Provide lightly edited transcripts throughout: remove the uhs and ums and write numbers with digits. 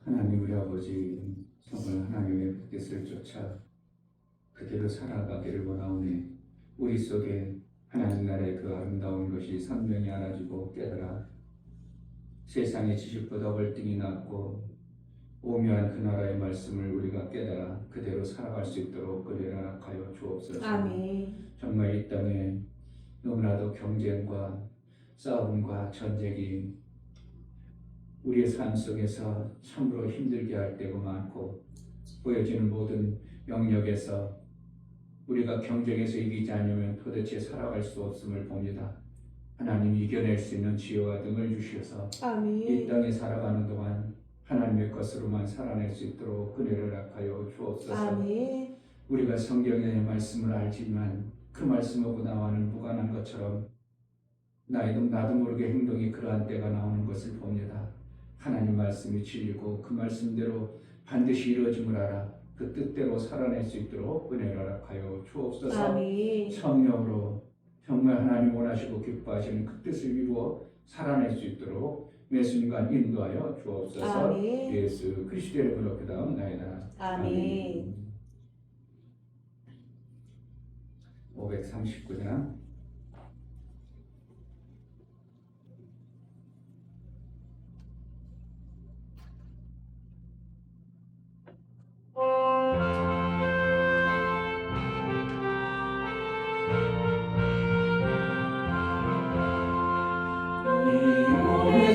하나님 우리 아버지, 정말 하나님의 뜻을 쫓아 그대로 살아가기를 원하오니 우리 속에 하나님 나라의 그 아름다운 것이 선명히 알아지고 깨달아 세상의 지식보다 월등히 낮고 오묘한 그 나라의 말씀을 우리가 깨달아 그대로 살아갈 수 있도록 은혜를 하여 주옵소서. 아멘. 정말 이 땅에 너무나도 경쟁과 싸움과 전쟁이 우리의 삶 속에서 참으로 힘들게 할 때가 많고 보여지는 모든 영역에서 우리가 경쟁에서 이기지 않으면 도대체 살아갈 수 없음을 봅니다. 하나님 이겨낼 수 있는 지혜와 등을 주셔서 아멘. 이 땅에 살아가는 동안 하나님의 것으로만 살아낼 수 있도록 은혜를 하여 주옵소서. 아멘. 우리가 성경의 말씀을 알지만 그 말씀하고 나와는 무관한 것처럼 나도 모르게 행동이 그러한 때가 나오는 것을 봅니다. 하나님 말씀이 진리고 그 말씀대로 반드시 이루어짐을 알아 그 뜻대로 살아낼 수 있도록 은혜를 하여 주옵소서. 아멘. 성령으로 정말 하나님 원하시고 기뻐하시는 그 뜻을 이루어 살아낼 수 있도록 매 순간 인도하여 주옵소서. 아멘. 예수 그리스도의 이름으로 기도하옵나이다. 아멘. 539장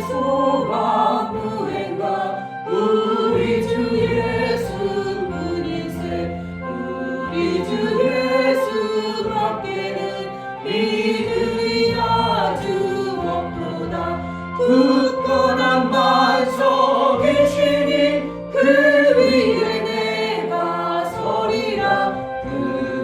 소망 무행가 우리 주 예수뿐일세. 우리 주 예수밖에는 믿음이 아주 없도다. 굳건한 반석이시니 그 위에 내가 서리라. 그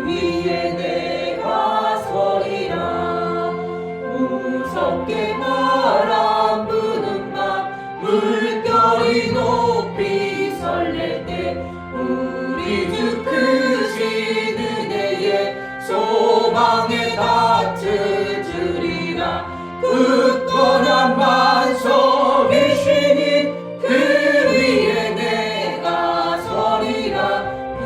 위에 내가 서리라. 무섭게 바람 부는 밤 물결이 높이 설렐 때 우리 주 크신 은혜에 소망에 닿을 줄이라. 굳건한 반석이시니 그 위에 내가 서리라. 그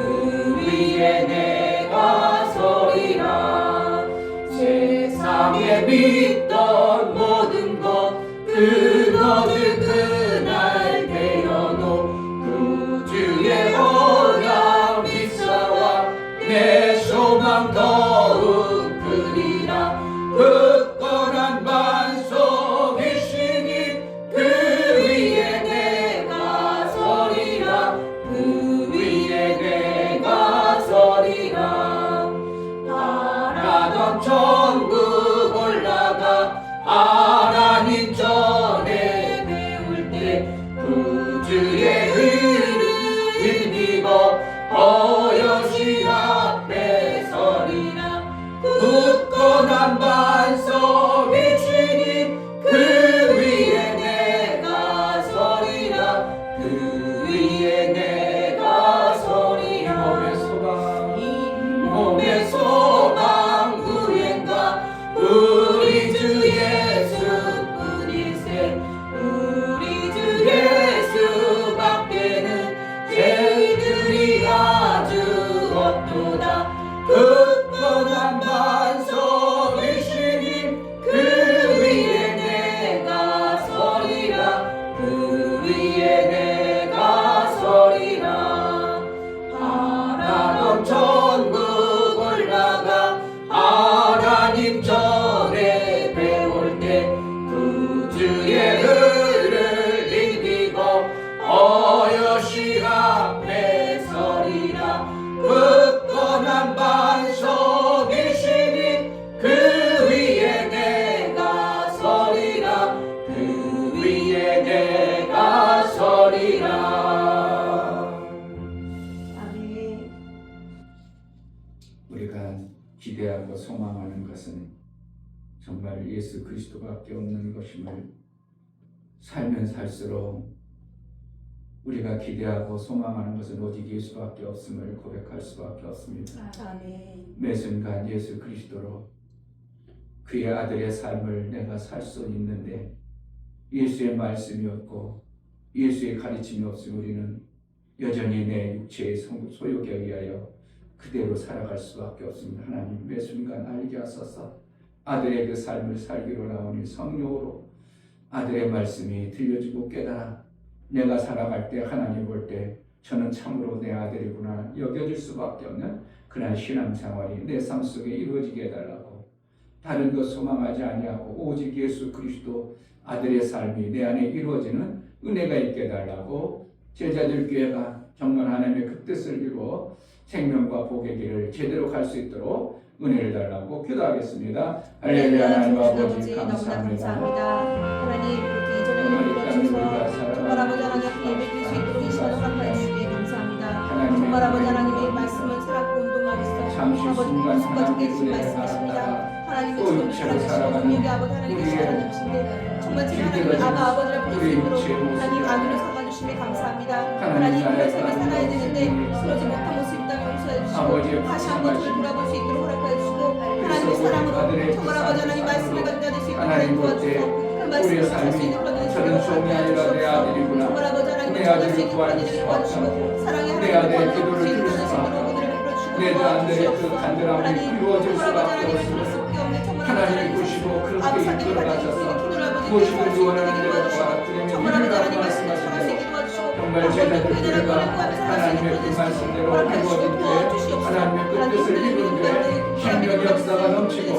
위에 내가 서리라. 세상에 믿던 모든 것 그것을 그날 되어놓 구주의 언약 믿사와 내 소망 더욱 크리라. 굳건한 반석이시니 그 위에 내가 서리라. 그 위에 내가 서리라. 바라던 천국 올라가 하나님 전에 배울 때 구주의 의를 힘입어 어여시 앞에 서리라. 굳건한 반석이시니 그 위에 내가 서리라. 그 위에 내가 서리라. 몸의 소망 구행가 우리 주 예수뿐일세. 우리 주 예수밖에는 죄들이 아주 없도다. 굳건한 반석이시니 그 위에 내가 서리라. 그 위에 내가 서리라. 바라던 천국 올라가 하나님 전에 배울 때 구주의 의를 힘입어 어여시 앞에 서리라. 굳건한 반석이시니 그 위에 내가 서리라. 그 위에 내가 서리라. 아멘. 우리가 기대하고 소망하는 것은 정말 예수 그리스도밖에 없는 것임을 살면 살수록 우리가 기대하고 소망하는 것은 오직 예수밖에 없음을 고백할 수밖에 없습니다. 아멘. 매 순간 예수 그리스도로 그의 아들의 삶을 내가 살 수 있는데 예수의 말씀이 없고 예수의 가르침이 없으면 우리는 여전히 내 육체의 소욕에 의하여 그대로 살아갈 수밖에 없습니다. 하나님 매 순간 알게 하소서. 아들의 그 삶을 살기로 나오니 성령으로 아들의 말씀이 들려주고 깨달아 내가 살아갈 때 하나님 볼 때 저는 참으로 내 아들이구나 여겨질 수밖에 없는 그러한 신앙생활이 내 삶 속에 이루어지게 해달라고, 다른 것 소망하지 아니하고 오직 예수 그리스도 아들의 삶이 내 안에 이루어지는 은혜가 있게 해달라고, 제자들 교회가 정말 하나님의 그 뜻을 이루어 생명과 복의 길을 제대로 갈 수 있도록 은혜를 달라고 기도하겠습니다. 할렐루야. 하나님 아버지 감사합니다. 하나님 이렇게 이전에 일러주셔서 정말 아버지 하나님 예배드릴 수 있도록 이 시간을 허락하여 주시기 감사합니다. 정말 아버지 하나님의 말씀을 살았고 운동하겠어 잠시 순간 순간 계신 하나님의 말씀이십니다. 하나님의 또 지금 육체로 살아계시고 살아가는 능력이 아버지 하나님의 하나님이신데 정말 지금 하나님의 아바 아버지를 볼 수 있도록 하나님 아들을 삼아주심에 감사합니다. 하나님 그런 삶을 살아야 되는데 그러지 못한 모습 있다면 용서해 주시고 다시 한번 저를 돌아볼 수 있도록 허락하여 주시고 하나님의 사랑으로 정말 아버지 하나님 말씀을 감당할 수 있도록 하나님 도와주시고 그 말씀을 할 수 있는 그런 은혜를 주시고 정말 아버지 하나님의 전할 수 있는 그런 은혜를 도와주시고 사랑의 하나님을 도와주시고 수 있는 은혜를 베풀어주시고 도와주시옵소서. 하나님 정말 아버지 하나님의 그럴 수밖에 없네. 정말 아버지 하나님 보시고 아버지 이끌어가셔서 무엇이든지 원하는 대로 정말 아버지 하나님 말씀을 전할 수 있게 도와주시고 정말 제자들 교회가 하나님의 그 말씀대로 이루어질 때 하나님의 그 뜻을 이루는 데 생명 역사가 넘치고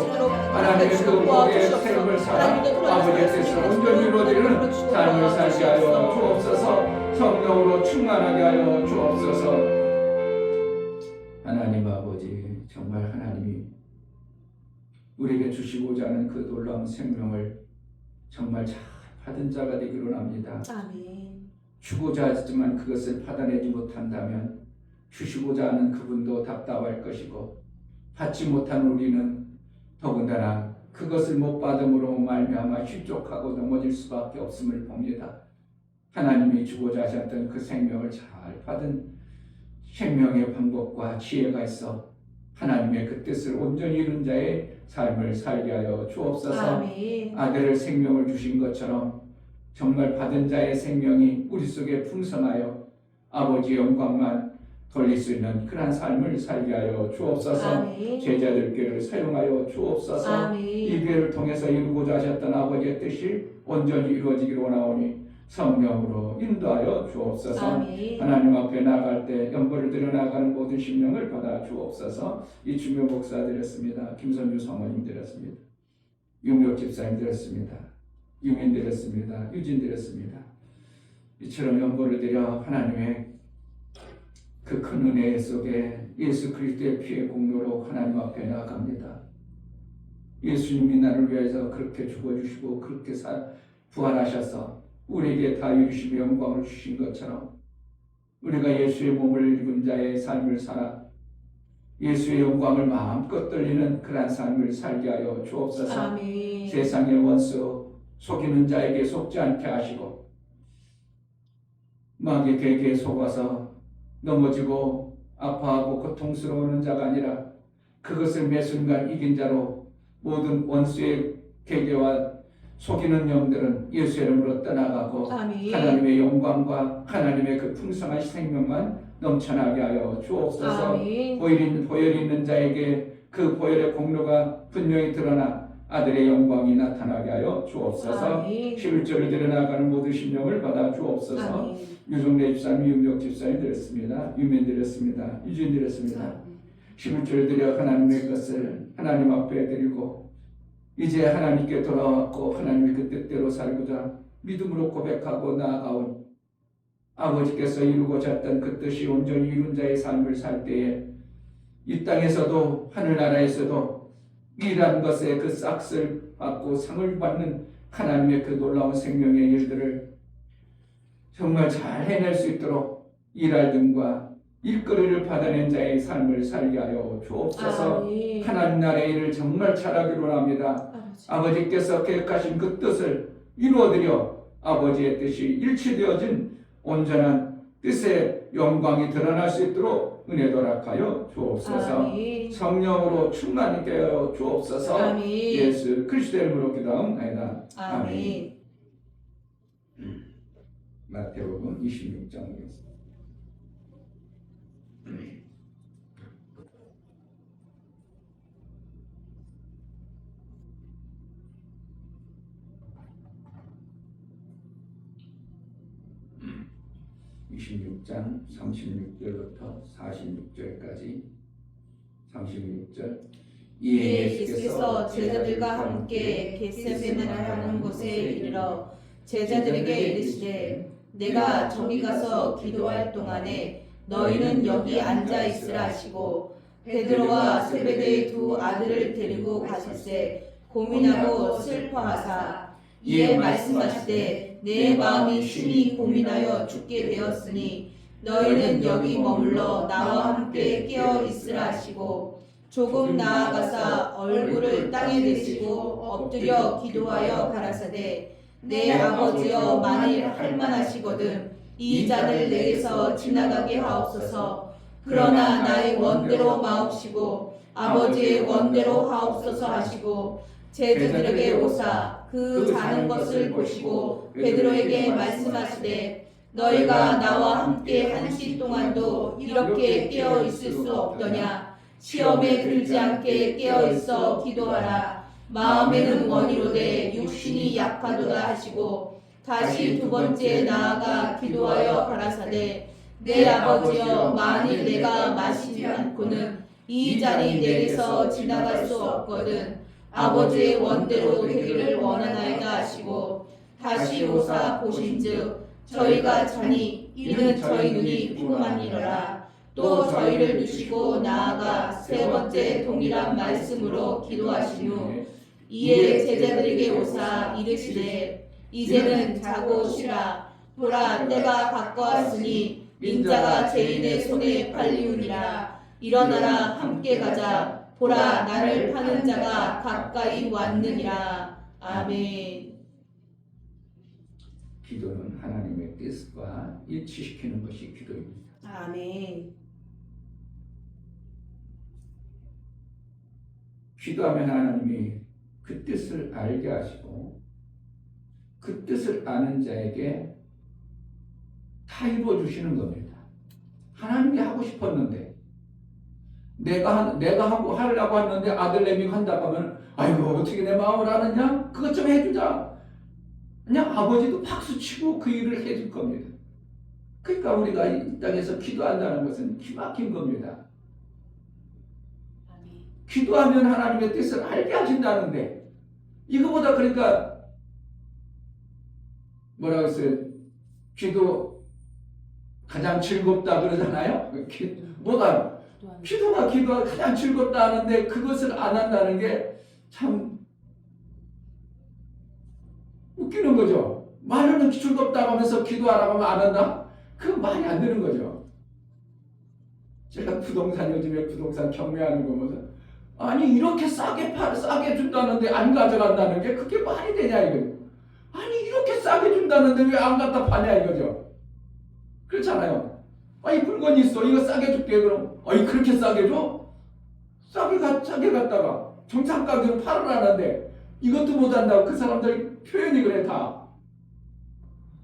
하나님의 그 복의 삶을 살아 아버지의 뜻을 온전히 이루어지는 삶을 살게 하여 주옵소서. 성령으로 충만하게 하여 주옵소서. 하나님 아버지 정말 하나님이 우리에게 주시고자 하는 그 놀라운 생명을 정말 잘 받은 자가 되기로 합니다. 아멘. 주고자 하지만 그것을 받아내지 못한다면 주시고자 하는 그분도 답답할 것이고 받지 못한 우리는 더군다나 그것을 못 받음으로 말미암아 실족하고 넘어질 수밖에 없음을 봅니다. 하나님이 주고자 하셨던 그 생명을 잘 받은 생명의 방법과 지혜가 있어 하나님의 그 뜻을 온전히 이룬 자의 삶을 살게 하여 주옵소서. 아멘. 아들을 생명을 주신 것처럼 정말 받은 자의 생명이 우리 속에 풍성하여 아버지의 영광만 돌릴 수 있는 그러한 삶을 살게 하여 주옵소서. 아멘. 제자들 교회를 사용하여 주옵소서. 아멘. 이 교회를 통해서 이루고자 하셨던 아버지의 뜻이 온전히 이루어지기를 원하오니 성령으로 인도하여 주옵소서. 아멘. 하나님 앞에 나아갈 때 연보를 들여 나아가는 모든 심령을 받아 주옵소서. 이 주명 목사 드렸습니다. 김선주 성모님 드렸습니다. 윤혁 집사님 드렸습니다. 유민 드렸습니다. 유진 드렸습니다. 이처럼 연보를 드려 하나님의 그 큰 은혜 속에 예수 그리스도의 피의 공로로 하나님 앞에 나아갑니다. 예수님이 나를 위해서 그렇게 죽어주시고 그렇게 부활하셔서 우리에게 다 이루시며 영광을 주신 것처럼 우리가 예수의 몸을 입은 자의 삶을 살아 예수의 영광을 마음껏 돌리는 그러한 삶을 살게 하여 주옵소서. 아멘. 세상의 원수 속이는 자에게 속지 않게 하시고 마귀의 계기에 속아서 넘어지고 아파하고 고통스러워하는 자가 아니라 그것을 매 순간 이긴 자로 모든 원수의 계계와 속이는 영들은 예수의 이름으로 떠나가고 아멘. 하나님의 영광과 하나님의 그 풍성한 생명만 넘쳐나게 하여 주옵소서. 아멘. 보혈 있는 자에게 그 보혈의 공로가 분명히 드러나 아들의 영광이 나타나게 하여 주옵소서. 아멘. 11절을 드려나가는 모든 심령을 받아 주옵소서. 아멘. 유종래 집사님, 윤혁 집사님 드렸습니다. 유민 드렸습니다. 유진 드렸습니다. 11절을 드려 하나님의 것을 하나님 앞에 드리고 이제 하나님께 돌아왔고 하나님의 그 뜻대로 살고자 믿음으로 고백하고 나아가온 아버지께서 이루고자 했던 그 뜻이 온전히 이룬 자의 삶을 살 때에 이 땅에서도 하늘나라에서도 일한 것에 그 싹을 받고 상을 받는 하나님의 그 놀라운 생명의 일들을 정말 잘 해낼 수 있도록 일할 등과 일거리를 받아낸 자의 삶을 살게 하여 주옵소서. 아멘. 하나님 나라의 일을 정말 잘하기로 합니다. 아버지께서 계획하신 그 뜻을 이루어드려 아버지의 뜻이 일치되어진 온전한 뜻의 영광이 드러날 수 있도록 은혜 도락하여 주옵소서. 아멘. 성령으로 충만하게 하여 주옵소서. 아멘. 예수 그리스도의 이름으로 기도하옵나이다. 아멘. 마태복음 26장 보겠습니다. (26장) 36절부터 46절까지. 36절. 이에 예수께서 제자들과 함께 겟세마네를 하는 곳에 이르러 제자들에게 이르시되 내가 저기 가서 기도할 동안에 너희는 여기 앉아 있으라 하시고 베드로와 세베대의 두 아들을 데리고 가실새 고민하고 슬퍼하사 이에 말씀하시되 내 마음이 심히 고민하여 죽게 되었으니 너희는 여기 머물러 나와 함께 깨어 있으라 하시고 조금 나아가사 얼굴을 땅에 대시고 엎드려 기도하여 가라사대 내 아버지여 만일 할만하시거든 이 잔을 내게서 지나가게 하옵소서. 그러나 나의 원대로 마옵시고 아버지의 원대로 하옵소서 하시고 제자들에게 오사 그 자는 것을 보시고 베드로에게 말씀하시되 너희가 나와 함께 한 시 동안도 이렇게 깨어 있을 수 없더냐. 시험에 들지 않게 깨어 있어 기도하라. 마음에는 원이로되 육신이 약하도다 하시고 다시 두 번째 나아가 기도하여 가라사대 내 아버지여 만일 내가 마시지 않고는 이 잔이 내게서 지나갈 수 없거든 아버지의 원대로 되기를 원하나이다 하시고 다시 오사 보신즉 저희가 자니 이는 저희 눈이 피곤하니라. 또 저희를 두시고 나아가 세 번째 동일한 말씀으로 기도하신 후 이에 제자들에게 오사 이르시되 이제는 자고 쉬라. 보라 때가 가까웠으니 인자가 죄인의 손에 팔리우니라. 일어나라 함께 가자. 보라 나를 파는 자가 가까이 왔느니라. 아멘. 기도는 하나님의 뜻과 일치시키는 것이 기도입니다. 아멘. 기도하면 하나님이 그 뜻을 알게 하시고 그 뜻을 아는 자에게 다 이루어주시는 겁니다. 하나님이 하고 싶었는데 내가 하려고 했는데 아들 내미가 한다고 하면 아이고 어떻게 내 마음을 아느냐? 그것 좀 해주자. 그냥 아버지도 박수치고 그 일을 해줄 겁니다. 그러니까 우리가 이 땅에서 기도한다는 것은 기막힌 겁니다. 기도하면 하나님의 뜻을 알게 하신다는데 이거보다 그러니까 뭐라고 했어요? 기도 가장 즐겁다 그러잖아요. 뭐가 기도가 가장 즐겁다 하는데 그것을 안 한다는 게 참 웃기는 거죠. 말로는 즐겁다고 하면서 기도하라고 하면 안 한다? 그건 말이 안 되는 거죠. 제가 요즘에 부동산 경매하는 거 보면서 아니 이렇게 싸게 준다는데 안 가져간다는 게 그게 말이 되냐 이거. 아니 이렇게 싸게 준다는데 왜 안 갖다 파냐 이거죠. 그렇잖아요. 아니 물건이 있어 이거 싸게 줄게 그럼 아니 그렇게 싸게 줘? 싸게 갖다가 정상 가격으로 팔으라는데 이것도 못한다고 그 사람들 표현이 그래 다.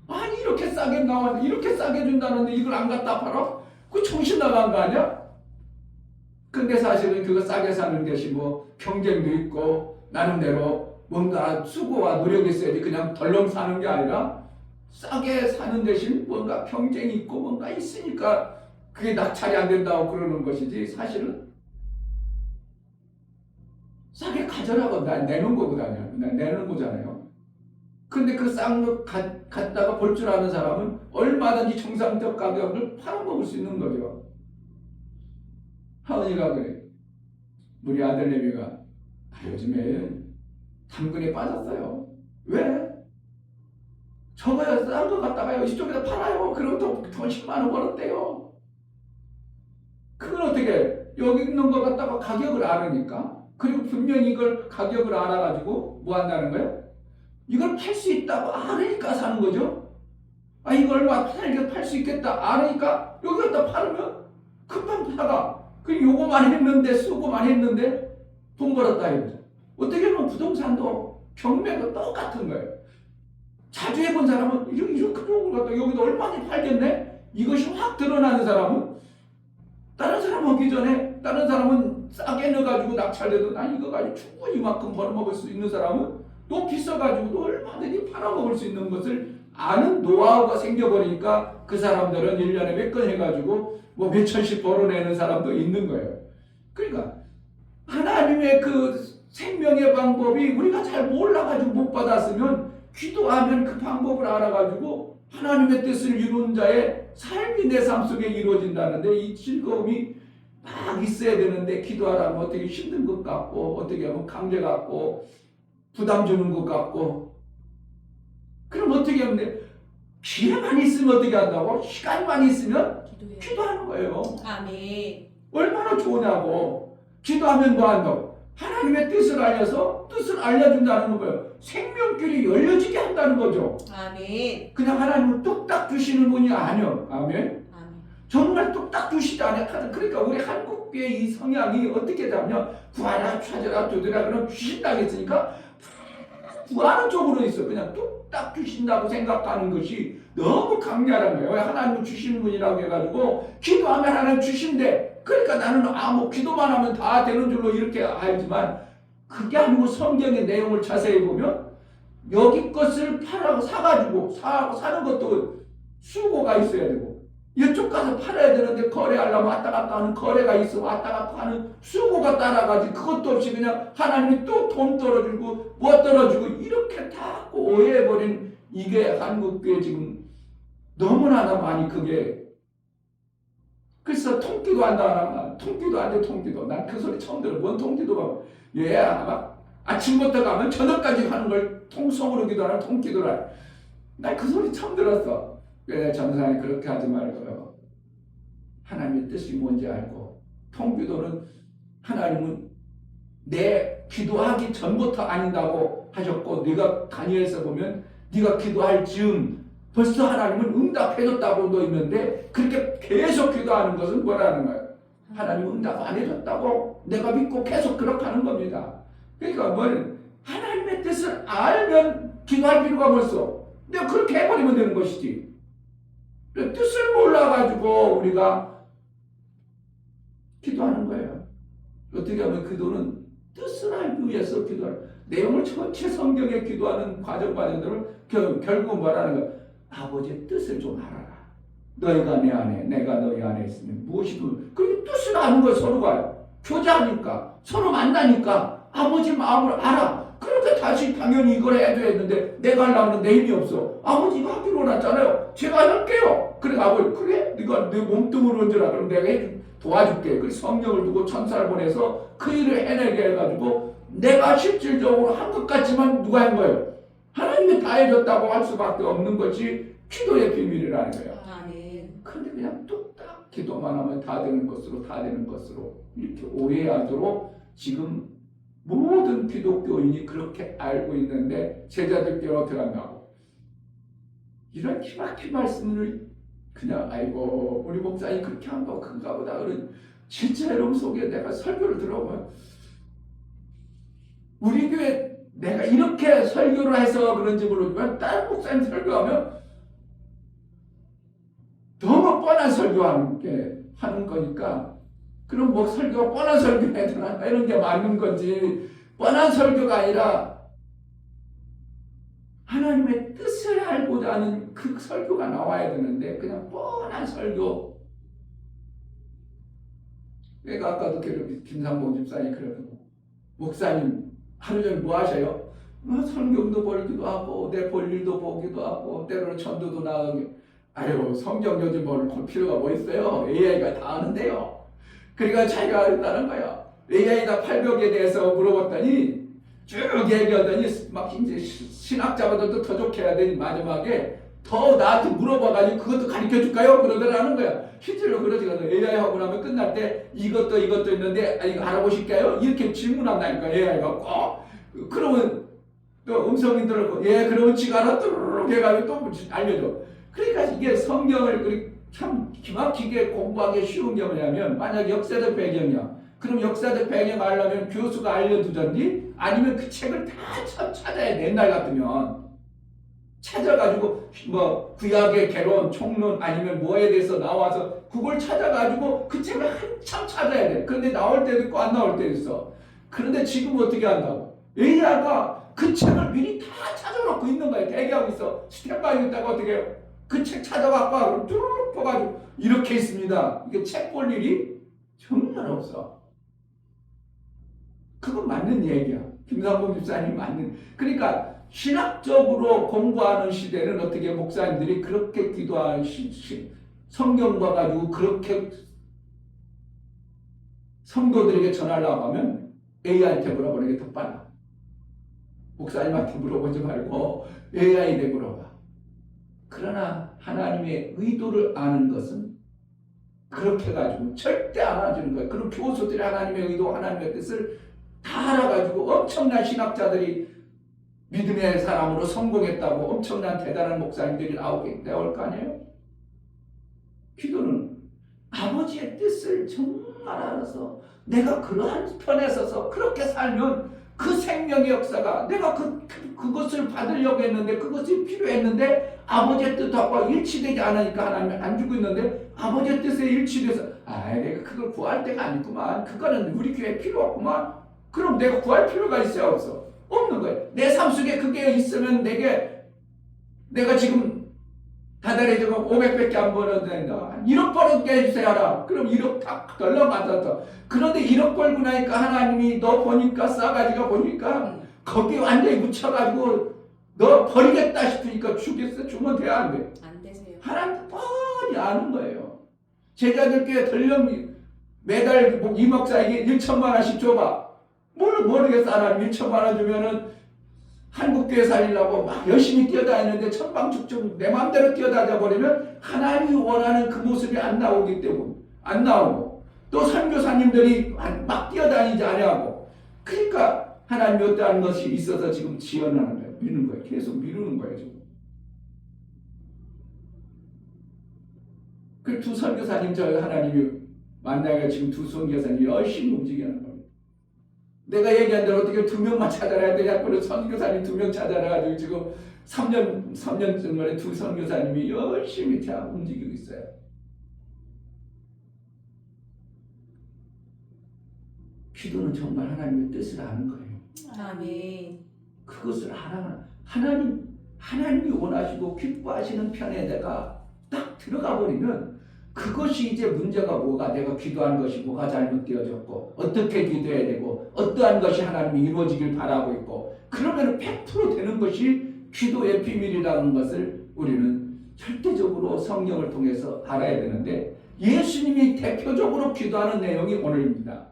아니 이렇게 싸게 나왔는데 이렇게 싸게 준다는데 이걸 안 갖다 팔아? 그 정신 나간 거 아니야? 근데 사실은 그거 싸게 사는 것이 뭐 경쟁도 있고 나름대로 뭔가 수고와 노력이 있어야지 그냥 덜렁 사는 게 아니라 싸게 사는 대신 뭔가 경쟁이 있고 뭔가 있으니까 그게 낙찰이 안 된다고 그러는 것이지 사실은 싸게 가져라고 내는 거거든요. 내는 거잖아요. 근데 그 싼 거 갖다가 볼 줄 아는 사람은 얼마든지 정상적 가격을 팔아먹을 수 있는 거죠. 하은이가 그래. 우리 아들 내미가 요즘에 당근에 빠졌어요. 왜? 저거요 싼 거 갖다가요 이쪽에다 팔아요. 그럼 돈 10만 원 벌었대요. 그걸 어떻게 여기 있는 거 갖다가 가격을 알으니까 그리고 분명히 이걸 가격을 알아가지고 뭐 한다는 거예요? 이걸 팔 수 있다고 알으니까 사는 거죠. 아 이거 얼마 팔 수 있겠다 알으니까 여기 갖다 팔으면 금방 팔아. 그리고 요거만 했는데 수고만 했는데 돈 벌었다 이거죠. 어떻게 보면 부동산도 경매도 똑같은 거예요. 자주 해본 사람은 이렇게 좋은 것 같다. 여기도 얼마나 팔겠네? 이것이 확 드러나는 사람은 다른 사람 하기 전에 다른 사람은 싸게 넣어가지고 낙찰돼도 난 이거 가지고 충분히 이만큼 벌어먹을 수 있는 사람은 또 비싸가지고도 얼마든지 팔아먹을 수 있는 것을 아는 노하우가 생겨버리니까 그 사람들은 1년에 몇 건 해가지고 뭐 몇천씩 벌어내는 사람도 있는 거예요. 그러니까 하나님의 그 생명의 방법이 우리가 잘 몰라가지고 못 받았으면 기도하면 그 방법을 알아가지고 하나님의 뜻을 이루는 자의 삶이 내 삶 속에 이루어진다는데 이 즐거움이 막 있어야 되는데 기도하라면 어떻게 힘든 것 같고 어떻게 하면 강제 같고 부담 주는 것 같고 그럼 어떻게 하면 돼? 기회만 있으면 어떻게 한다고? 시간만 있으면 기도하는 거예요. 아멘. 얼마나 좋으냐고. 기도하면 뭐 한다고? 하나님의 뜻을 알려서 뜻을 알려준다는 거예요. 생명길이 열려지게 한다는 거죠. 아멘. 그냥 하나님은 뚝딱 주시는 분이 아니요. 아멘. 아멘. 정말 뚝딱 주시지 않아요. 그러니까 우리 한국교의 이 성향이 어떻게 되면 구하라 찾아라 두드라 그럼 주신다고 했으니까 구하는 쪽으로 있어. 그냥 뚝딱 주신다고 생각하는 것이 너무 강렬한 거예요. 하나님은 주시는 분이라고 해가지고 기도하면 하나님 주신대. 그러니까 나는 뭐 기도만 하면 다 되는 줄로 이렇게 알지만 그게 아니고 성경의 내용을 자세히 보면 여기 것을 사가지고 사는 것도 수고가 있어야 되고 이쪽 가서 팔아야 되는데 거래하려면 왔다 갔다 하는 거래가 있어. 왔다 갔다 하는 수고가 따라가지. 그것도 없이 그냥 하나님이 또 돈 떨어주고 뭐 떨어주고 이렇게 다 오해해버린 이게 한국교회 지금 너무나 많이 그게 그래서 통기도 한다. 통기도 안 돼. 통기도. 난 그 소리 처음 들어. 뭔 통기도가 막 아침부터 가면 저녁까지 하는 걸 통성으로 기도하는 통기도라. 난 그 소리 처음 들었어. 왜 전사님 그렇게 하지 말고요. 하나님의 뜻이 뭔지 알고 통기도는 하나님은 내 기도하기 전부터 아닌다고 하셨고 네가 다니엘서 보면 네가 기도할 즈음 벌써 하나님은 응답해줬다고도 있는데 그렇게 계속 기도하는 것은 뭐라는 거예요? 하나님은 응답 안 해줬다고 내가 믿고 계속 그렇게 하는 겁니다. 그러니까 하나님의 뜻을 알면 기도할 필요가 벌써 내가 그렇게 해버리면 되는 것이지. 뜻을 몰라가지고 우리가 기도하는 거예요. 어떻게 하면 기도는 뜻을 알기 위해서 기도하는 내용을 전체 성경에 기도하는 과정들을 결국 뭐라는 거예요? 아버지의 뜻을 좀 알아라. 너희가 내 안에 내가 너희 안에 있으면 무엇이든 그 뜻을 아는 거예요. 서로가 교제하니까 서로 만나니까 아버지 마음을 알아. 그러니까 다시 당연히 이걸 해줘야 했는데 내가 하려면 내 힘이 없어. 아버지 이거 하기로 해놨잖아요. 제가 할게요. 그래 아버지 그래? 네가 내 몸뚱으로 얹으라. 그럼 내가 도와줄게. 그래서 성령을 두고 천사를 보내서 그 일을 해내게 해가지고 내가 실질적으로 한 것 같지만 누가 한 거예요? 하나님이 다 해줬다고 할 수밖에 없는 것이 기도의 비밀이라는 거예요. 아멘. 근데 그냥 뚝딱 기도만 하면 다 되는 것으로 이렇게 오해하도록 지금 모든 기독교인이 그렇게 알고 있는데 제자들께로 들어간다고 이런 기막힌 말씀을 그냥 아이고 우리 목사님 그렇게 한다고 큰가 보다 그런 진짜 여러분 속에 내가 설교를 들어보면 우리 교회 내가 이렇게 설교를 해서 그런지 모르지만 다른 목사님 설교하면 너무 뻔한 설교하는 거니까 그럼 뭐 설교가 뻔한 설교해야 되나 이런 게 맞는 건지 뻔한 설교가 아니라 하나님의 뜻을 알고자 하는 그 설교가 나와야 되는데 그냥 뻔한 설교. 그러니까 아까도 김상봉 집사님 그러고 목사님 하루 종일 뭐 하셔요? 성경도 보기도 하고 내 볼일도 보기도 하고 때로는 전도도 나가고 아유 성경 요즘 볼 필요가 뭐 있어요? AI가 다 아는데요. 그러니까 자기가 알았다는 거야. AI가 팔벽에 대해서 물어봤더니 쭉 얘기하더니 막 이제 신학자보다도 더 좋게 해야 되니 마지막에 더 나한테 물어봐가지고 그것도 가르쳐 줄까요? 그러더라는 거야. 실제로 그러지거든. AI 하고 나면 끝날 때 이것도 있는데 이거 알아보실까요? 이렇게 질문한다니까 AI가 꼭. 그러면 또 음성이 들었고 그러면 지가 알아들어 해가지고 또 알려줘. 그러니까 이게 성경을 참 기막히게 공부하기 쉬운 게 뭐냐면 만약 역사적 배경이야. 그럼 역사적 배경 알려면 교수가 알려두던지 아니면 그 책을 다 찾아야 돼. 옛날 같으면. 찾아가지고 뭐 구약의 개론, 총론 아니면 뭐에 대해서 나와서 그걸 찾아가지고 그 책을 한참 찾아야 돼. 그런데 나올 때도 있고 안 나올 때도 있어. 그런데 지금 어떻게 한다고? AI가 그 책을 미리 다 찾아놓고 있는 거예요. 대기하고 있어. 스탠바이 있다가 어떻게 해요? 그 책 찾아갖고 뚜루룩 뽑아가지고 이렇게 있습니다. 이게 책 볼 일이 정말 없어. 그건 맞는 얘기야. 김상봉 집사님 맞는. 그러니까 신학적으로 공부하는 시대는 어떻게 목사님들이 그렇게 기도하는 성경과 가지고 그렇게 성도들에게 전하려고 하면 AI한테 물어보는 게 더 빨라. 목사님한테 물어보지 말고 AI한테 물어봐. 그러나 하나님의 의도를 아는 것은 그렇게 가지고 절대 안 알아주는 거예요. 그리고 교수들이 하나님의 의도, 하나님의 뜻을 다 알아가지고 엄청난 신학자들이 믿음의 사람으로 성공했다고 엄청난 대단한 목사님들이 나올 거 아니에요? 기도는 아버지의 뜻을 정말 알아서 내가 그러한 편에 서서 그렇게 살면 그 생명의 역사가 내가 그것을 받으려고 했는데 그것이 필요했는데 아버지의 뜻하고 일치되지 않으니까 하나님이 안 주고 있는데 아버지의 뜻에 일치돼서 내가 그걸 구할 때가 아니구만. 그거는 우리 교회에 필요 없구만. 그럼 내가 구할 필요가 있어요? 없어? 없는 거예요. 내 삶 속에 그게 있으면 내가 지금 다달에 지금 500밖에 안 벌어도 된다. 1억 벌게 해주세요. 그럼 1억 다 덜러 받았다. 그런데 1억 벌고 나니까 하나님이 너 보니까 싸가지가 보니까 거기 완전히 묻혀가지고 너 버리겠다 싶으니까 주겠어? 주면 돼야 안 돼? 안 되세요. 하나님 뻔히 아는 거예요. 제자들께 매달 이 목사에게 1천만 원씩 줘봐. 모르겠어. 하나님 1천만 원 주면은 한국교회 살리려고 막 열심히 뛰어다니는데 천방죽죽 내 마음대로 뛰어다녀 버리면 하나님이 원하는 그 모습이 안 나오기 때문에 안 나오고 또 선교사님들이 막 뛰어다니지 않냐고. 그러니까 하나님이 어떠한 것이 있어서 지금 지연하는 거예요. 미는 거예요. 계속 미루는 거예요. 지금. 그 두 선교사님 저 하나님이 만나가 지금 두 선교사님이 열심히 움직이는 거예요. 내가 얘기한 대로 어떻게 2명만 찾아내야 되냐? 그래서 선교사님 2명 찾아내가지고 지금 3년 전에 두 선교사님이 열심히 움직이고 있어요. 기도는 정말 하나님의 뜻을 아는 거예요. 아멘. 그것을 알아야 하나님이 원하시고 기뻐하시는 편에 내가 딱 들어가 버리면 그것이 이제 문제가 뭐가 내가 기도한 것이 뭐가 잘못되어졌고 어떻게 기도해야 되고 어떠한 것이 하나님이 이루어지길 바라고 있고 그러면 100% 되는 것이 기도의 비밀이라는 것을 우리는 절대적으로 성경을 통해서 알아야 되는데 예수님이 대표적으로 기도하는 내용이 오늘입니다.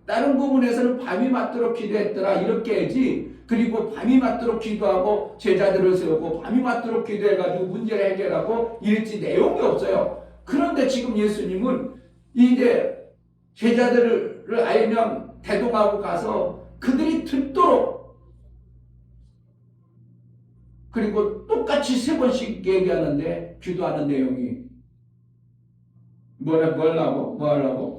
다른 부분에서는 밤이 맞도록 기도했더라 이렇게 하지 그리고 밤이 맞도록 기도하고 제자들을 세우고 밤이 맞도록 기도해가지고 문제를 해결하고 이랬지 내용이 없어요. 그런데 지금 예수님은 이제 제자들을 아예 그냥 대동하고 가서 그들이 듣도록 그리고 똑같이 3번씩 얘기하는데 기도하는 내용이 뭐 하려고?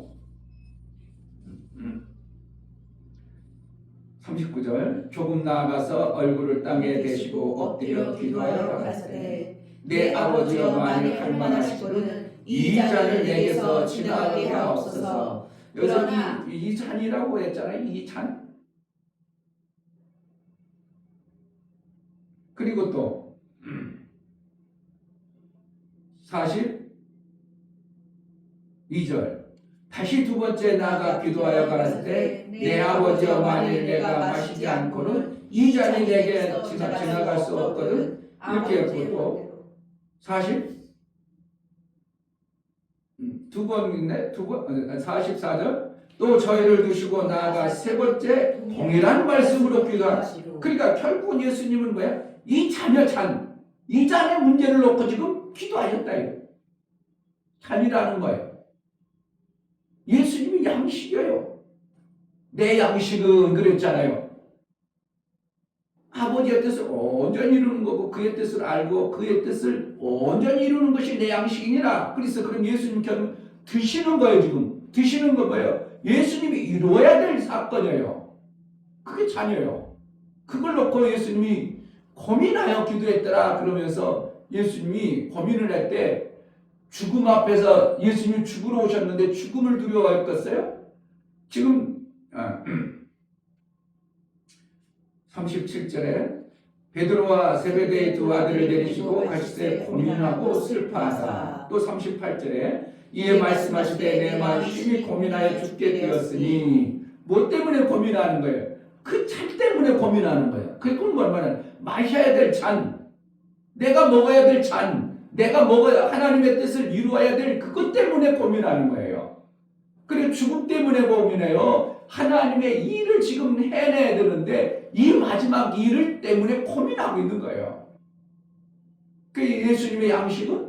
39절 조금 나아가서 얼굴을 땅에 대시고 엎드려 기도하여 가라사대 내 아버지여 만일 할 만하시거든 이 잔을 내게서 지나가게 하옵소서. 여기서 이 잔이라고 했잖아요. 이 잔. 그리고 또 42절 다시 2번째 나아가 기도하여 가라사대 내 아버지여 만일 내가 마시지 않고는 이 잔이 내게 지나갈 수 없거든. 이렇게 했고 또 44절 또 저희를 두시고 나아가 3번째 동일한 말씀으로 기도하라. 그러니까 결국은 예수님은 뭐야? 이 잔의 문제를 놓고 지금 기도하셨다. 잔이라는 거예요. 예수님이 양식이에요. 내 양식은 그랬잖아요. 아버지의 뜻을 온전히 이루는 거고 그의 뜻을 알고 그의 뜻을 온전히 이루는 것이 내 양식이니라. 그래서 그럼 예수님 결국 드시는 거예요. 지금 드시는 거 뭐예요? 예수님이 이루어야 될 사건이에요. 그게 잔이에요. 그걸 놓고 예수님이 고민하여 기도했더라. 그러면서 예수님이 고민을 할 때 죽음 앞에서 예수님이 죽으러 오셨는데 죽음을 두려워했겠어요? 지금 37절에 베드로와 세베대의 두 아들을 데리시고 가시되 고민하고 슬퍼하사, 또 38절에 이에 말씀하시되 내 마음 심히 고민하여 죽게 되었으니, 뭐 때문에 고민하는 거예요? 그 잔 때문에 고민하는 거예요. 그건 얼마나 마셔야 될 잔, 내가 먹어야 될 잔, 내가 먹어야 하나님의 뜻을 이루어야 될 그것 때문에 고민하는 거예요. 그래 죽음 때문에 고민해요. 하나님의 일을 지금 해내야 되는데 이 마지막 일을 때문에 고민하고 있는 거예요. 그 예수님의 양식은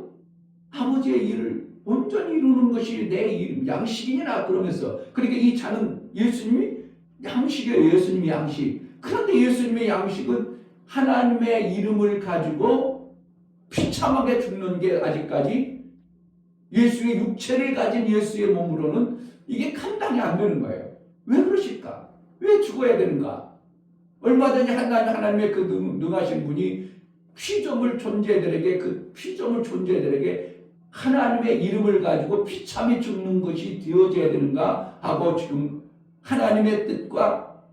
아버지의 일을 온전히 이루는 것이 내 양식이냐 그러면서, 그러니까 이 잔은 예수님이 양식이에요. 예수님이 양식. 그런데 예수님의 양식은 하나님의 이름을 가지고 비참하게 죽는 게 아직까지 예수의 육체를 가진 예수의 몸으로는 이게 감당이 안 되는 거예요. 왜 그러실까? 왜 죽어야 되는가? 얼마 전에 하나님의 그 능하신 분이 피조물 존재들에게 하나님의 이름을 가지고 비참히 죽는 것이 되어져야 되는가 하고 지금 하나님의 뜻과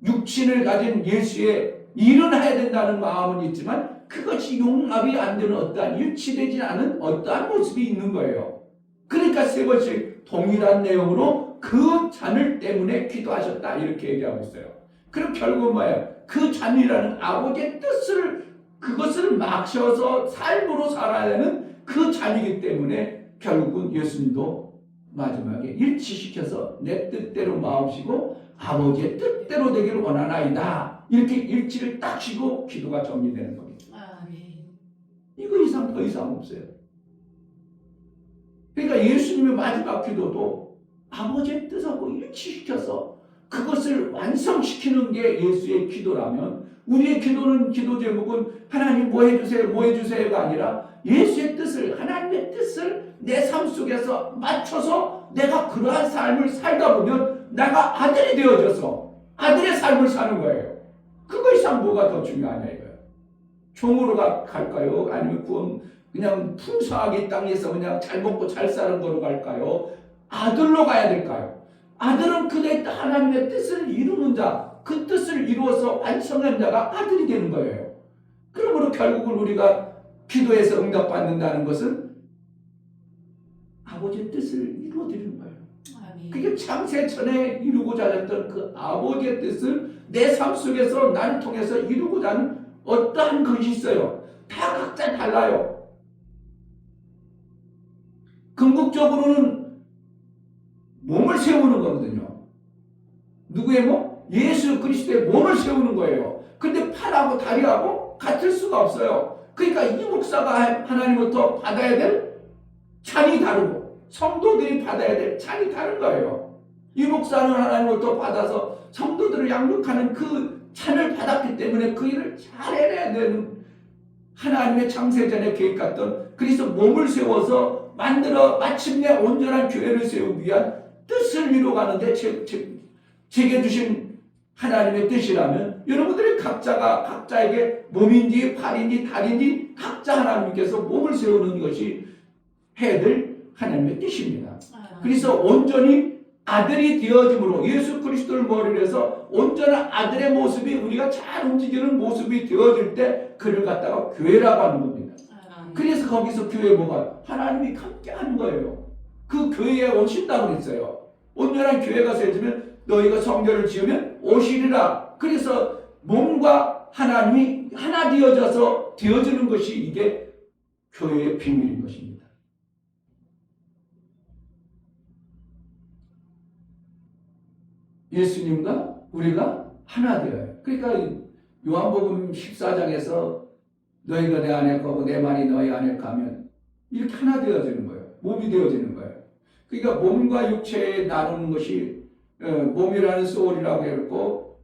육신을 가진 예수의 일은 해야 된다는 마음은 있지만 그것이 용납이 안 되는 어떠한 일치되지 않은 어떠한 모습이 있는 거예요. 그러니까 세 번씩 동일한 내용으로 그 잔을 때문에 기도하셨다 이렇게 얘기하고 있어요. 그럼 결국 뭐예요? 그 잔이라는 아버지의 뜻을, 그것을 마셔서 삶으로 살아야 되는 그 잔이기 때문에 결국은 예수님도 마지막에 일치시켜서 내 뜻대로 마음시고 아버지의 뜻대로 되기를 원하나이다. 이렇게 일치를 딱 시고 기도가 정리되는 겁니다. 이거 이상 더 이상 없어요. 그러니까 예수님의 마지막 기도도 아버지의 뜻하고 일치시켜서 그것을 완성시키는 게 예수의 기도라면, 우리의 기도는, 기도 제목은 하나님 뭐 해주세요 뭐 해주세요가 아니라 예수의 뜻을, 하나님의 뜻을 내 삶 속에서 맞춰서 내가 그러한 삶을 살다 보면 내가 아들이 되어져서 아들의 삶을 사는 거예요. 그거 이상 뭐가 더 중요하냐 이거예요. 종으로 갈까요? 아니면 그냥 풍성하게 이 땅에서 그냥 잘 먹고 잘 사는 거로 갈까요? 아들로 가야 될까요? 아들은 그의 하나님의 뜻을 이루는 자, 그 뜻을 이루어서 완성한 자가 아들이 되는 거예요. 그러므로 결국은 우리가 기도에서 응답받는다는 것은 아버지의 뜻을 이루어드리는 거예요. 그게 창세전에 이루고자 하셨던 그 아버지의 뜻을 내 삶 속에서 나를 통해서 이루고자 하는 어떠한 것이 있어요. 다 각자 달라요. 궁극적으로는 몸을 세우는 거거든요. 누구의 몸? 예수 그리스도의 몸을 세우는 거예요. 근데 팔하고 다리하고 같을 수가 없어요. 그러니까 이 목사가 하나님부터 받아야 될 찬이 다르고 성도들이 받아야 될 찬이 다른 거예요. 이 목사는 하나님부터 받아서 성도들을 양육하는 그 찬을 받았기 때문에 그 일을 잘 해내야 되는 하나님의 창세전에 계획했던, 그래서 몸을 세워서 만들어 마침내 온전한 교회를 세우기 위한 뜻을 이루어가는데 제게 주신 하나님의 뜻이라면 여러분들이 각자에게 몸인지 팔인지 다리인지 각자 하나님께서 몸을 세우는 것이 해야 될 하나님의 뜻입니다. 그래서 온전히 아들이 되어짐으로 예수 그리스도를 머리로 해서 온전한 아들의 모습이 우리가 잘 움직이는 모습이 되어질 때 그를 갖다가 교회라고 하는 겁니다. 그래서 거기서 교회 뭐가? 하나님이 함께 하는 거예요. 그 교회에 오신다고 그랬어요. 온전한 교회가 세워지면 너희가 성전을 지으면 오시리라. 그래서 몸과 하나님이 하나 되어지는 것이 이게 교회의 비밀인 것입니다. 예수님과 우리가 하나 되어요. 그러니까 요한복음 14장에서 너희가 내 안에 거고 내 말이 너희 안에 가면 이렇게 하나 되어지는 거예요. 몸이 되어지는 거예요. 그러니까 몸과 육체에 나누는 것이 몸이라는 소울이라고 했고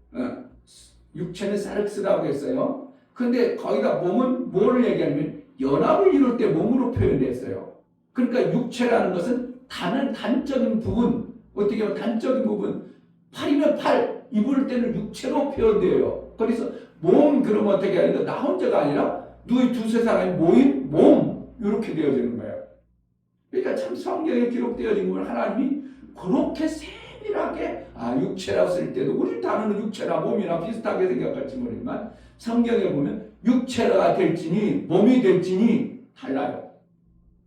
육체는 사르스라고 했어요. 그런데 거기다 몸은 뭐를 얘기하냐면 연합을 이룰 때 몸으로 표현됐어요. 그러니까 육체라는 것은 단적인 부분, 어떻게 보면 단적인 부분, 팔이면 팔, 입을 때는 육체로 표현돼요. 그래서 몸 그러면 어떻게 해야 돼? 나 혼자가 아니라 너희 두세 사람이 모인 몸 이렇게 되어지는 거예요. 그러니까 참 성경에 기록되어진 걸 하나님이 그렇게 세밀하게 육체라고 쓸 때도 우리 단어는 육체나 몸이나 비슷하게 생각할지 모르지만 성경에 보면 육체가 될지니 몸이 될지니 달라요.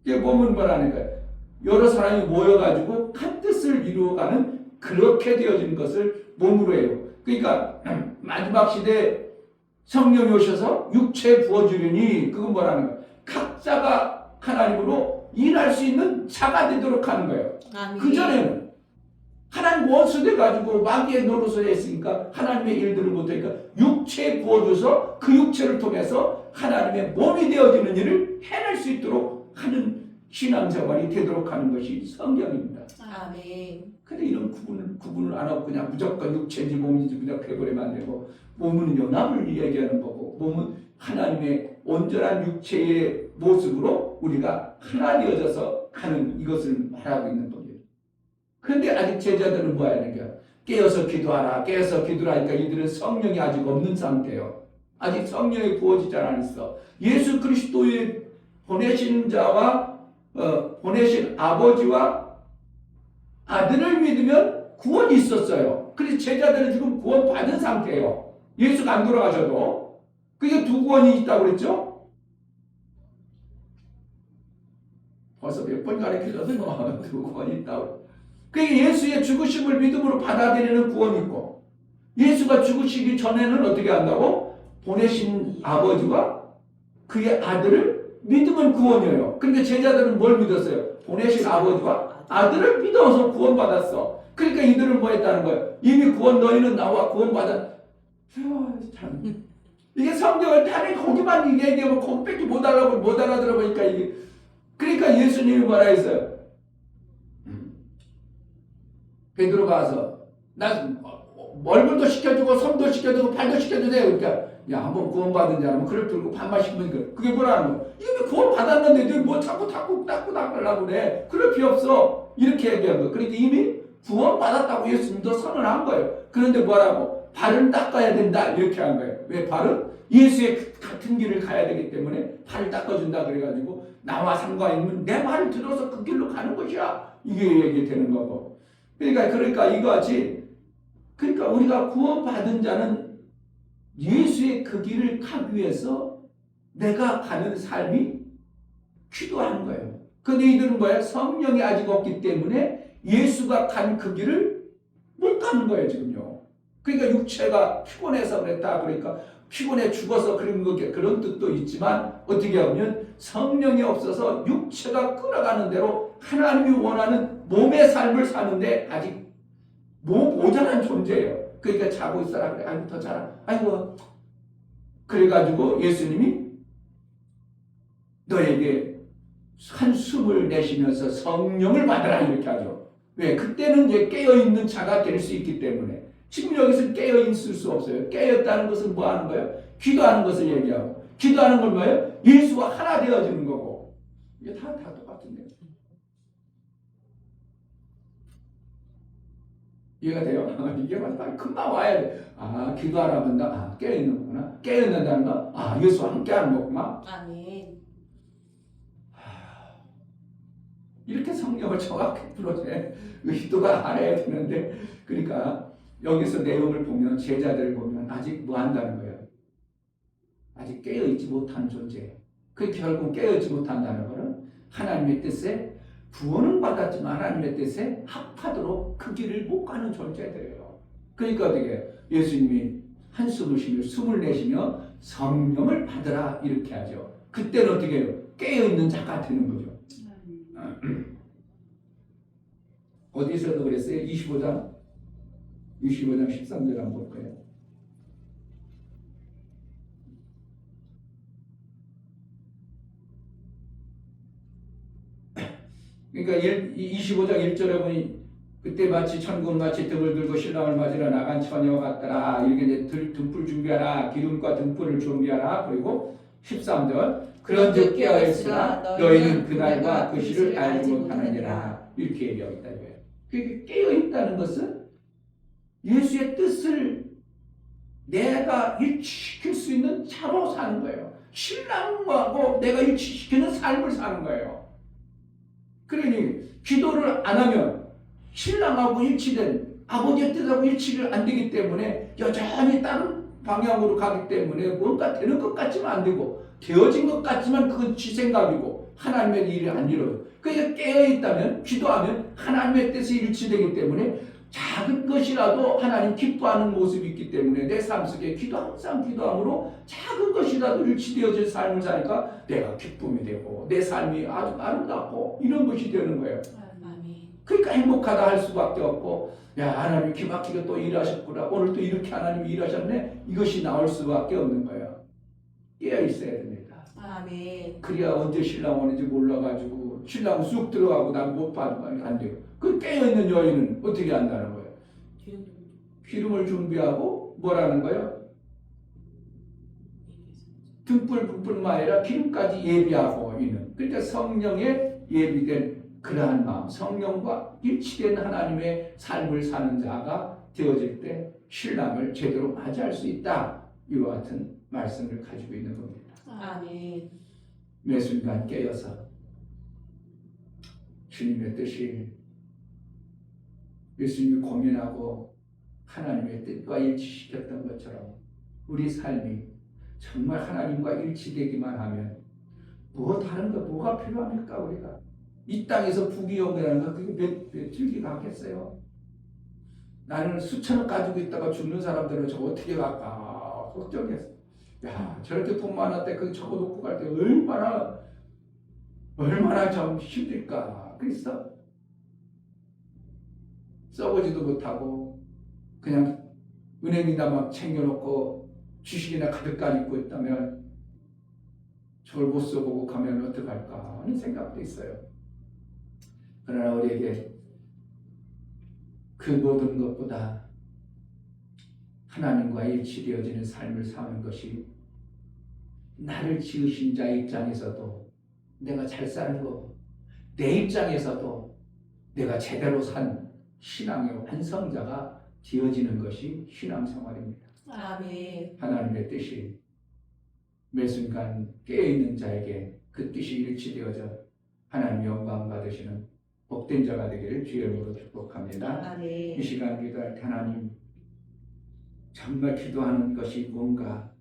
이게 몸은 뭐라는 거예요? 여러 사람이 모여가지고 한 뜻을 이루어가는 그렇게 되어진 것을 몸으로 해요. 그러니까 마지막 시대에 성령이 오셔서 육체에 부어주려니 그건 뭐라는 거예요? 각자가 하나님으로 일할 수 있는 자가 되도록 하는 거예요. 아멘. 그전에는 하나님 원수 돼가지고 마귀의 노릇을 했으니까 하나님의 일들을 못하니까 육체에 부어줘서 그 육체를 통해서 하나님의 몸이 되어지는 일을 해낼 수 있도록 하는 신앙생활이 되도록 하는 것이 성경입니다. 아멘. 근데 이런 구분을 안 하고 그냥 무조건 육체인지 몸인지 그냥 해버리면 안 되고 몸은 연합을 얘기하는 거고 몸은 하나님의 온전한 육체의 모습으로 우리가 하나 되어져서 하는 이것을 말하고 있는 거예요. 그런데 아직 제자들은 뭐 하는 거야? 깨어서 기도하라. 깨어서 기도하니까 이들은 성령이 아직 없는 상태예요. 아직 성령이 부어지지 않았어. 예수 그리스도의 보내신 자와 보내신 아버지와 아들을 믿으면 구원이 있었어요. 그래서 제자들은 지금 구원 받은 상태예요. 예수가 안 돌아가셔도. 그게 두 구원이 있다고 그랬죠? 벌써 몇 번 가르쳐줘서 두 구원이 있다고. 그게 예수의 죽으심을 믿음으로 받아들이는 구원이 있고 예수가 죽으시기 전에는 어떻게 한다고? 보내신 아버지와 그의 아들을 믿으면 구원이에요. 그러니까 제자들은 뭘 믿었어요? 보내신 아버지와 아들을 믿어서 구원받았어. 그러니까 이들은 뭐 했다는 거예요? 이미 구원 너희는 나와 구원받았. 참. 이게 성경을 다른 거기만 얘기하면 거기밖에 못 알아들어보니까 이게. 그러니까 예수님이 뭐라 했어요? 베드로가 와서 나 얼굴도 시켜주고 손도 시켜주고 발도 시켜주세요. 그러니까 야 한번 구원받은 자라면 그걸 들고 반만 시키면 그게 뭐라는 거야? 이게 구원받았는데 뭐 자꾸 닦고 닦으려고 그래. 그럴 필요 없어. 이렇게 얘기한 거. 그러니까 이미 구원받았다고 예수님도 선언한 거예요. 그런데 뭐라고? 발은 닦아야 된다. 이렇게 한 거예요. 왜 발은? 예수의 같은 길을 가야 되기 때문에 발을 닦아준다 그래가지고 나와 상관있는 내 말을 들어서 그 길로 가는 것이야. 이게 얘기되는 거고. 그러니까 이거같이 그러니까 우리가 구원받은 자는 예수의 그 길을 가기 위해서 내가 가는 삶이 기도하는 거예요. 근데 이들은 뭐야? 성령이 아직 없기 때문에 예수가 간 그 길을 못 가는 거예요, 지금요. 그러니까 육체가 피곤해서 그랬다. 그러니까 피곤해 죽어서 그런 뜻도 있지만 어떻게 하면 성령이 없어서 육체가 끌어가는 대로 하나님이 원하는 몸의 삶을 사는데 아직 모자란 존재예요. 그러니까 자고 있어라 그래. 아이고 더 자라. 아이고. 그래가지고 예수님이 너에게 한숨을 내쉬면서 성령을 받으라 이렇게 하죠. 왜? 그때는 이제 깨어있는 자가 될 수 있기 때문에. 지금 여기서 깨어있을 수 없어요. 깨어있다는 것은 뭐 하는 거예요? 기도하는 것을 얘기하고. 기도하는 건 뭐예요? 예수와 하나 되어지는 거고. 이게 다 똑같은데. 이해가 돼요? 이게 맞다. 금방 와야 돼. 기도하라 본다. 깨어있는 거구나. 깨어있는다는 거. 예수와 함께 하는 거구나. 아멘. 이렇게 성경을 정확히 풀어줘야 의도가 알아야 되는데, 그러니까 여기서 내용을 보면 제자들을 보면 아직 뭐 한다는 거예요? 아직 깨어있지 못한 존재예요. 그 결국 깨어있지 못한다는 것은 하나님의 뜻에 구원은 받았지만 하나님의 뜻에 합하도록 그 길을 못 가는 존재들이에요. 그러니까 어떻게 해요? 예수님이 한숨을 쉬며 숨을 내쉬며 성령을 받으라 이렇게 하죠. 그때는 어떻게 해요? 깨어있는 자가 되는 거죠. 어디서도 그랬어요? 25장 13절 한번 볼까요? 그러니까 25장 1절에 보니 그때 마치 천군 마치 등을 들고 신랑을 맞으러 나간 처녀와 같더라. 이렇게 이제 등불 준비하라. 기름과 등불을 준비하라. 그리고 13절 그런즉 깨어있으라 너희는 그날과 그 시를 알지 못하느니라. 이렇게 얘기하고 있다 이거예요. 깨어있다는 것은 예수의 뜻을 내가 일치시킬 수 있는 자로 사는 거예요. 신랑하고 내가 일치시키는 삶을 사는 거예요. 그러니 기도를 안 하면 신랑하고 일치된 아버지의 뜻하고 일치를 안 되기 때문에 여전히 다른 방향으로 가기 때문에 뭔가 되는 것 같지만 안 되고 되어진 것 같지만 그건 지 생각이고 하나님의 일이 안 이루어요. 그러니까 깨어있다면 기도하면 하나님의 뜻이 일치되기 때문에 작은 것이라도 하나님 기뻐하는 모습이 있기 때문에 내 삶 속에 항상 기도함으로 작은 것이라도 일치되어질 삶을 사니까 내가 기쁨이 되고 내 삶이 아주 아름답고 이런 것이 되는 거예요. 그러니까 행복하다 할 수밖에 없고 야 하나님 기막히게 또 일하셨구나 오늘 또 이렇게 하나님이 일하셨네 이것이 나올 수밖에 없는 거예요. 깨어 있어야 됩니다. 아멘. 그래야 언제 신랑 오는지 몰라가지고 신랑 쑥 들어가고 난 못 받으면 안 돼요. 그 깨어있는 여인은 어떻게 한다는 거예요? 기름을 준비하고 뭐라는 거예요? 등불뿐만 아니라 기름까지 예비하고 있는 그러니까 성령에 예비된 그러한 마음 성령과 일치된 하나님의 삶을 사는 자가 되어질 때 신랑을 제대로 맞이할 수 있다. 이와 같은 말씀을 가지고 있는 겁니다. 아멘. 매 순간 깨어서 주님의 뜻이 예수님이 고민하고 하나님의 뜻과 일치시켰던 것처럼 우리 삶이 정말 하나님과 일치되기만 하면 뭐 다른 거 뭐가 필요합니까 우리가 이 땅에서 부귀영예라는 거 그게 몇 줄기가 하겠어요. 나는 수천억 가지고 있다가 죽는 사람들은 저거 어떻게 갈까 걱정했어. 야 저렇게 돈 많았대 그 저거 놓고 갈 때 얼마나 좀 힘들까. 그래서 써보지도 못하고 그냥 은행에다 막 챙겨놓고 주식이나 가득 가지고 있다면 저걸 못 써보고 가면 어떡할까 하는 생각도 있어요. 그러나 우리에게 그 모든 것보다 하나님과 일치되어지는 삶을 사는 것이 나를 지으신 자 입장에서도 내가 잘 사는 거 내 입장에서도 내가 제대로 산 신앙의 완성자가 되어지는 것이 신앙생활입니다. 아멘. 하나님의 뜻이 매 순간 깨어있는 자에게 그 뜻이 일치되어져 하나님 영광 받으시는 복된 자가 되기를 주의 이름으로 축복합니다. 아멘. 이 시간 기도할 때 하나님 정말 기도하는 것이 뭔가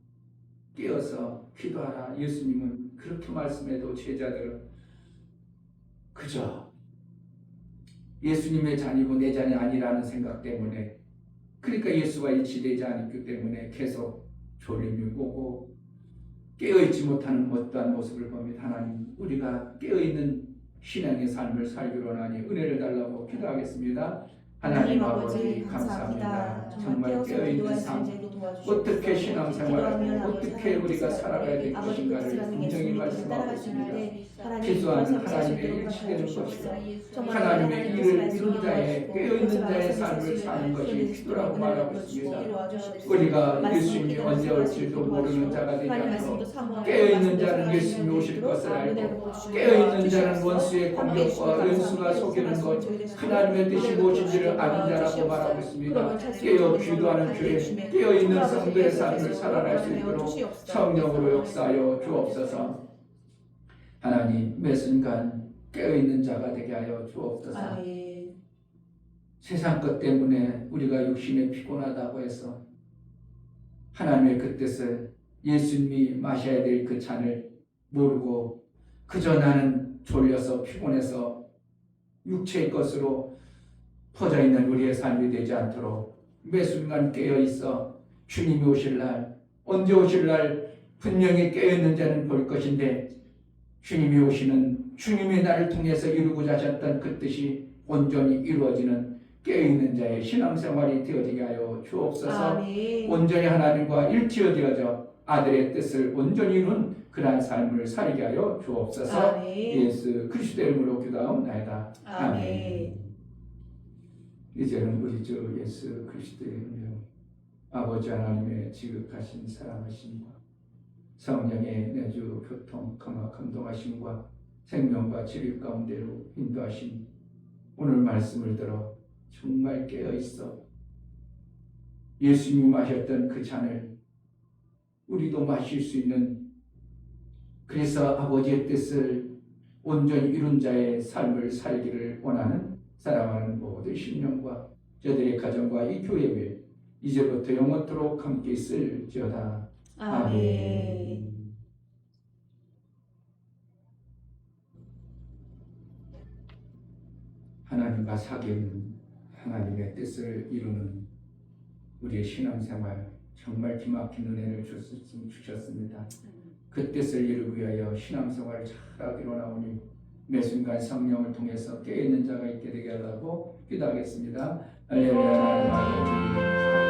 깨어서 기도하라. 예수님은 그렇게 말씀해도 제자들은 그저 예수님의 자녀고 내 자녀 아니라는 생각 때문에 그러니까 예수와 일치되지 않았기 때문에 계속 졸림이 오고 깨어있지 못하는 어떠한 모습을 봅니다. 하나님 우리가 깨어있는 신앙의 삶을 살기로 하니 은혜를 달라고 기도하겠습니다. 하나님 아버지 감사합니다. 정말 깨어있는 삶 어떻게 신앙생활을 어떻게 우리가 살아가야 될 것인가를 분명히 말씀하고 있습니다. 기도하는 하나님의 일치되는 것이고 하나님의 일을 이룬 자의 깨어있는 자의 삶을 사는 것이 기도라고 말하고 있습니다. 우리가 예수님이 언제 올지도 모르는 자가 되지 않도록 깨어있는 자는 예수님이 오실 것을 알고 깨어있는 자는 원수의 공격과 연수가 속이는 것 하나님의 뜻이 무엇인지를 아는 자라고 말하고 있습니다. 깨어 기도하는 교회 깨어있는 성도의 삶을 살아날 수 있도록 성령으로 역사하여 주옵소서. 하나님 매 순간 깨어있는 자가 되게 하여 주옵소서. 아멘. 세상 것 때문에 우리가 육신에 피곤하다고 해서 하나님의 그 뜻을 예수님이 마셔야 될 그 잔을 모르고 그저 나는 졸려서 피곤해서 육체의 것으로 퍼져 있는 우리의 삶이 되지 않도록 매 순간 깨어 있어 주님이 오실 날 언제 오실 날 분명히 깨어 있는 자는 볼 것인데 주님이 오시는 주님이 나를 통해서 이루고자 하셨던 그 뜻이 온전히 이루어지는 깨어있는 자의 신앙생활이 되어지게 하여 주옵소서. 아멘. 온전히 하나님과 일치되어져 아들의 뜻을 온전히 이룬 그러한 삶을 살게 하여 주옵소서. 아멘. 예수 그리스도의 이름으로 기도하옵나이다. 아멘. 이제는 우리 주 예수 그리스도의 이름으로 아버지 하나님의 지극하신 사랑하심과 성령의 내주 교통 감동하심과 생명과 치유 가운데로 인도하심 오늘 말씀을 들어 정말 깨어있어 예수님이 마셨던 그 잔을 우리도 마실 수 있는, 그래서 아버지의 뜻을 온전히 이룬 자의 삶을 살기를 원하는 사랑하는 모든 심령과 저들의 가정과 이 교회에 이제부터 영원토록 함께 있을지어다. 아멘. 하나님과 사귀는, 하나님의 뜻을 이루는 우리의 신앙생활 정말 기막힌 은혜를 주셨습니다. 그 뜻을 이루기 위하여 신앙생활을 잘하기로 나오니 매 순간 성령을 통해서 깨어있는 자가 있게 되게 하라고 기도하겠습니다. 할렐루야.